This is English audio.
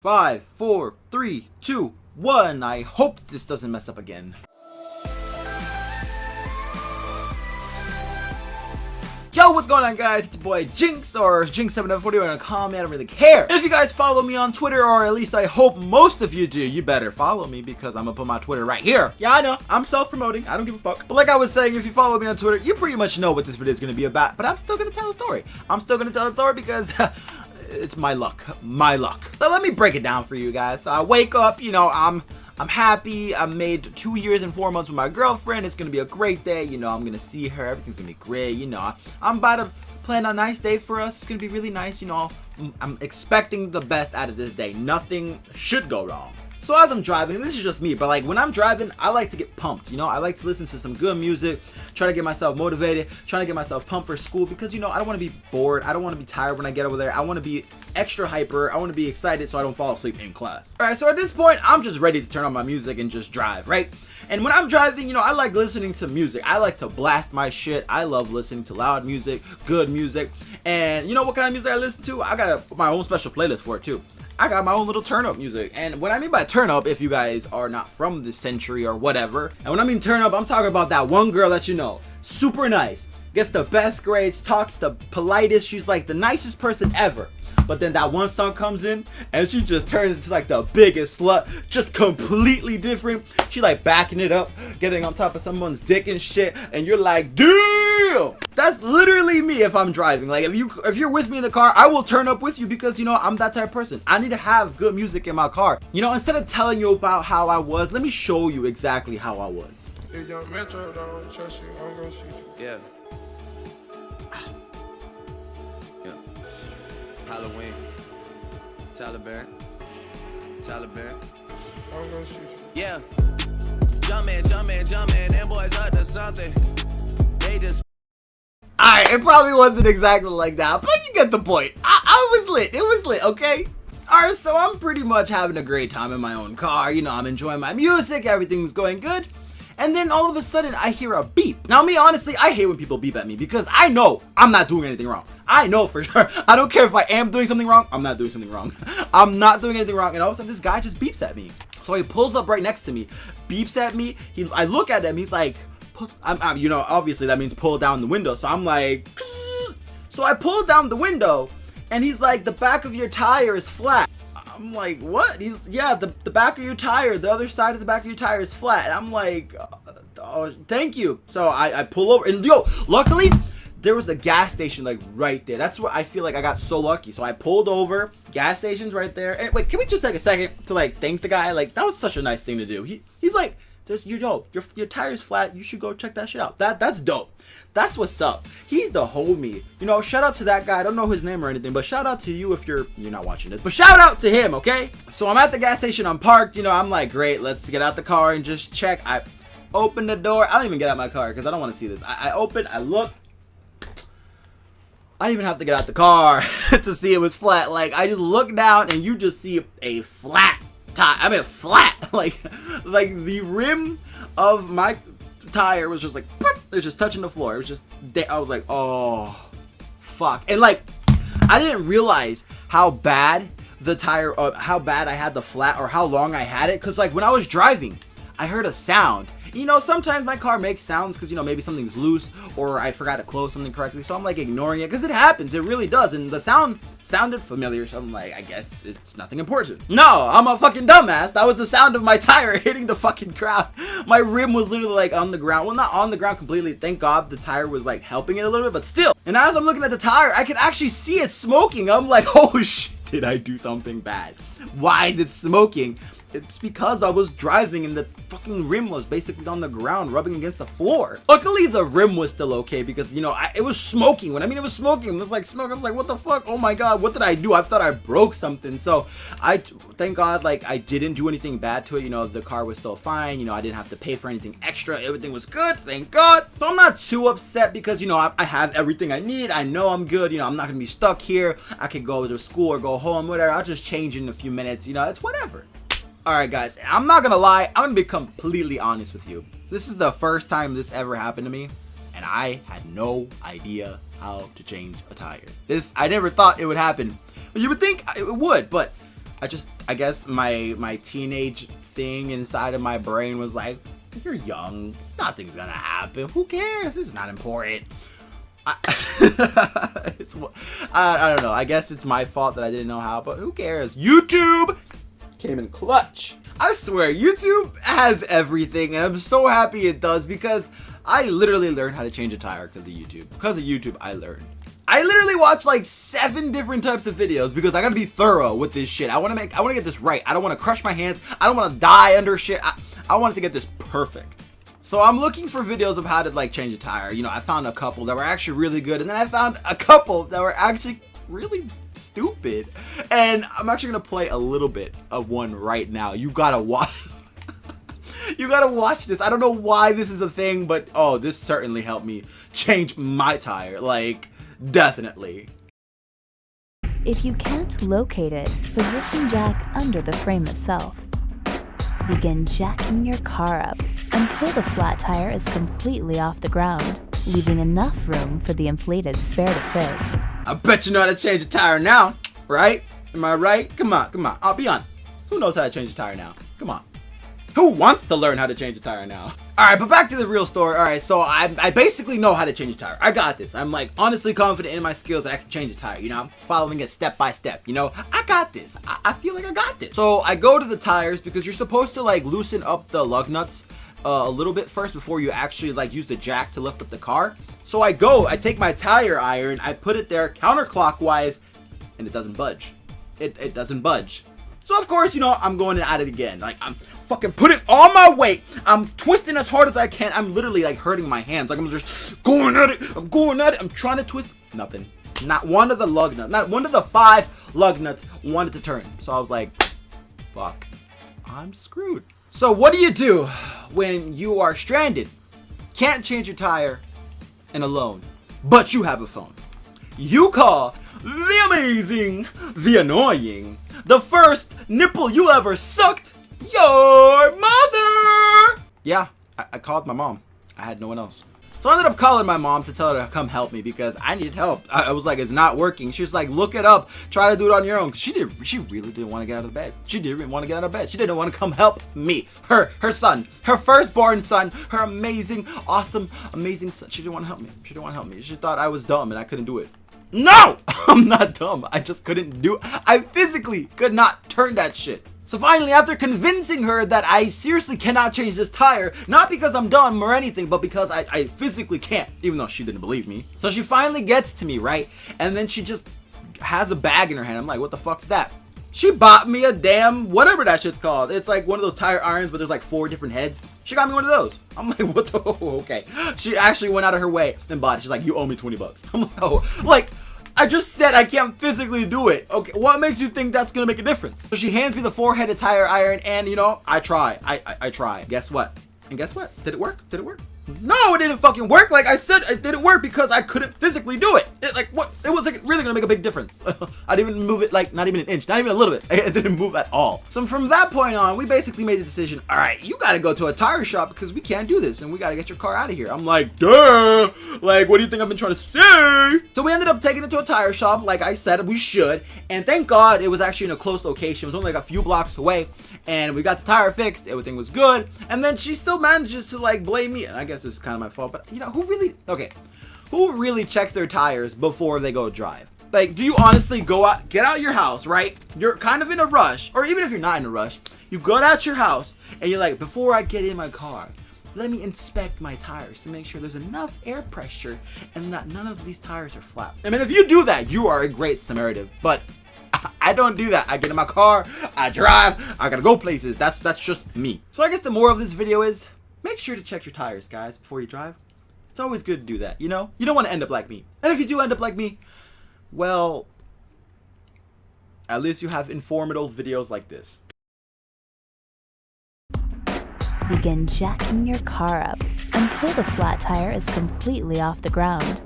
5, 4, 3, 2, 1. I hope this doesn't mess up again. Yo, what's going on, guys? It's your boy Jiynx, or Jiynx740 on a comment. I don't really care. And if you guys follow me on Twitter, or at least I hope most of you do, you better follow me because I'm gonna put my Twitter right here. Yeah, I know, I'm self-promoting. I don't give a fuck. But like I was saying, if you follow me on Twitter, you pretty much know what this video is gonna be about. But I'm still gonna tell a story. I'm still gonna tell a story because it's my luck. So let me break it down for you guys. So I wake up, you know, I'm happy. I made 2 years and 4 months with my girlfriend. It's gonna be a great day. You know, I'm gonna see her. Everything's gonna be great. You know, I'm about to plan a nice day for us. It's gonna be really nice. You know, I'm expecting the best out of this day. Nothing should go wrong. So as I'm driving, this is just me, but like when I'm driving, I like to get pumped, you know? I like to listen to some good music, try to get myself motivated, trying to get myself pumped for school because, you know, I don't want to be bored. I don't want to be tired when I get over there. I want to be extra hyper. I want to be excited so I don't fall asleep in class. All right, so at this point, I'm just ready to turn on my music and just drive, right? And when I'm driving, you know, I like listening to music. I like to blast my shit. I love listening to loud music, good music. And you know what kind of music I listen to? I got my own special playlist for it too. I got my own little turn up music. And what I mean by turn up, if you guys are not from this century or whatever, and when I mean turn up, I'm talking about that one girl that you know, super nice, gets the best grades, talks the politest, she's like the nicest person ever. But then that one song comes in and she just turns into like the biggest slut, just completely different. She like backing it up, getting on top of someone's dick and shit, and you're like, damn! That's literally me if I'm driving. Like if you're with me in the car, I will turn up with you because, you know, I'm that type of person. I need to have good music in my car. You know, instead of telling you about how I was, let me show you exactly how I was. If young Metro don't trust you, I'm gonna shoot you. Yeah. Yeah. Halloween. Taliban. I'm gonna shoot you. Yeah. Jumpin', them boys up to something. They just. Alright, it probably wasn't exactly like that, but you get the point. I was lit. It was lit, okay? Alright, so I'm pretty much having a great time in my own car. You know, I'm enjoying my music. Everything's going good. And then all of a sudden, I hear a beep. Now, me, honestly, I hate when people beep at me because I know I'm not doing anything wrong. I know for sure. I don't care if I am doing something wrong. I'm not doing something wrong. I'm not doing anything wrong. And all of a sudden, this guy just beeps at me. So he pulls up right next to me, beeps at me. I look at him. He's like, you know, obviously that means pull down the window. So I'm like, so I pull down the window and he's like, the back of your tire is flat. I'm like, what? He's, yeah, the back of your tire, the other side of the back of your tire is flat. And I'm like, oh, thank you. So I pull over and yo, luckily there was a gas station like right there. That's where I feel like I got so lucky. So I pulled over, gas station's right there. And wait, can we just take a second to like thank the guy? Like that was such a nice thing to do. He's like, your tire's flat. You should go check that shit out. That's dope. That's what's up. He's the homie. You know, shout out to that guy. I don't know his name or anything, but shout out to you if you're not watching this. But shout out to him, okay? So I'm at the gas station. I'm parked. You know, I'm like, great. Let's get out the car and just check. I open the door. I don't even get out my car because I don't want to see this. I open. I look. I didn't even have to get out the car to see it was flat. Like, I just look down and you just see a flat tire. I mean, flat. Like the rim of my tire was just like, it was just touching the floor. It was just, I was like, oh, fuck. And like, I didn't realize how bad the tire, how bad I had the flat or how long I had it. Cause like when I was driving, I heard a sound. You know, sometimes my car makes sounds because, you know, maybe something's loose or I forgot to close something correctly. So I'm like ignoring it because it happens. It really does. And the sound sounded familiar. So I'm like, I guess it's nothing important. No, I'm a fucking dumbass. That was the sound of my tire hitting the fucking ground. My rim was literally like on the ground. Well, not on the ground completely. Thank God the tire was like helping it a little bit, but still. And as I'm looking at the tire, I could actually see it smoking. I'm like, oh shit, did I do something bad? Why is it smoking? It's because I was driving and the fucking rim was basically on the ground rubbing against the floor. Luckily the rim was still okay because, you know, it was smoking. When I mean it was smoking, it was like smoke. I was like, what the fuck? Oh my God, what did I do? I thought I broke something. So I thank God, like I didn't do anything bad to it. You know, the car was still fine. You know, I didn't have to pay for anything extra. Everything was good, thank God. So I'm not too upset because, you know, I have everything I need. I know I'm good. You know, I'm not gonna be stuck here. I could go to school or go home, whatever. I'll just change in a few minutes. You know, it's whatever. Alright guys, I'm not gonna lie, I'm gonna be completely honest with you. This is the first time this ever happened to me, and I had no idea how to change a tire. I never thought it would happen. You would think it would, but I guess my teenage thing inside of my brain was like, you're young, nothing's gonna happen, who cares, this is not important. I don't know, I guess it's my fault that I didn't know how, but who cares. YouTube came in clutch. I swear, YouTube has everything, and I'm so happy it does, because I literally learned how to change a tire because of YouTube. Because of YouTube, I learned. I literally watched like 7 different types of videos because I gotta be thorough with this shit. I wanna get this right. I don't wanna crush my hands. I don't wanna die under shit. I wanted to get this perfect. So I'm looking for videos of how to like change a tire. You know, I found a couple that were actually really good, and then I found a couple that were actually really stupid. And I'm actually gonna play a little bit of one right now. You gotta watch. You gotta watch this. I don't know why this is a thing, but oh, this certainly helped me change my tire. Like, definitely. If you can't locate it, position jack under the frame itself. Begin jacking your car up until the flat tire is completely off the ground, leaving enough room for the inflated spare to fit. I bet you know how to change a tire now, right? Am I right? Come on, come on. I'll be honest. Who knows how to change a tire now? Come on. Who wants to learn how to change a tire now? Alright, but back to the real story. Alright, so I basically know how to change a tire. I got this. I'm like honestly confident in my skills that I can change a tire. You know, I'm following it step by step. You know, I got this. I feel like I got this. So I go to the tires because you're supposed to like loosen up the lug nuts a little bit first before you actually like use the jack to lift up the car. So I take my tire iron, I put it there counterclockwise, and it doesn't budge. It doesn't budge. So of course, you know, I'm going at it again. Like I'm fucking putting all my weight. I'm twisting as hard as I can. I'm literally like hurting my hands. Like I'm just going at it. I'm going at it. I'm trying to twist. Nothing. Not one of the lug nuts. Not one of the 5 lug nuts wanted to turn. So I was like, fuck. I'm screwed. So what do you do when you are stranded? Can't change your tire and alone. But you have a phone. You call the amazing, the annoying, the first nipple you ever sucked, your mother! Yeah, I called my mom. I had no one else. So I ended up calling my mom to tell her to come help me because I needed help. I was like, it's not working. She was like, look it up. Try to do it on your own. She really didn't want to get out of bed. She didn't want to get out of bed. She didn't want to come help me. Her son, her firstborn son, her amazing, awesome, amazing son. She didn't want to help me. She didn't want to help me. She thought I was dumb and I couldn't do it. No! I'm not dumb. I just couldn't do it. I physically could not turn that shit. So finally, after convincing her that I seriously cannot change this tire, not because I'm dumb or anything, but because I physically can't, even though she didn't believe me. So she finally gets to me, right? And then she just has a bag in her hand. I'm like, what the fuck's that? She bought me a damn, whatever that shit's called. It's like one of those tire irons, but there's like 4 different heads. She got me one of those. I'm like, what the, okay. She actually went out of her way and bought it. She's like, you owe me 20 bucks. I'm like, oh, like, I just said I can't physically do it. Okay, what makes you think that's gonna make a difference? So she hands me the 4-headed tire iron and you know, I try. I try. Guess what? And guess what? Did it work? Did it work? No, it didn't fucking work. Like I said, it didn't work because I couldn't physically do it. Like what? It wasn't really gonna make a big difference. I didn't even move it like not even an inch, not even a little bit. It didn't move at all. So from that point on, we basically made the decision. All right, you gotta go to a tire shop because we can't do this and we gotta get your car out of here. I'm like, duh. Like, what do you think I've been trying to say? So we ended up taking it to a tire shop, like I said we should. And thank God it was actually in a close location. It was only like a few blocks away. And we got the tire fixed, everything was good, and then she still manages to like blame me, and I guess it's kind of my fault, but you know, who really checks their tires before they go drive? Like, do you honestly go out, get out your house, right? You're kind of in a rush, or even if you're not in a rush, you go out your house, and you're like, before I get in my car, let me inspect my tires to make sure there's enough air pressure and that none of these tires are flat. I mean, if you do that, you are a great Samaritan, but I don't do that. I get in my car, I drive, I gotta go places. That's just me. So I guess the moral of this video is make sure to check your tires, guys, before you drive. It's always good to do that, you know? You don't want to end up like me. And if you do end up like me, well, at least you have informative videos like this. Begin jacking your car up until the flat tire is completely off the ground,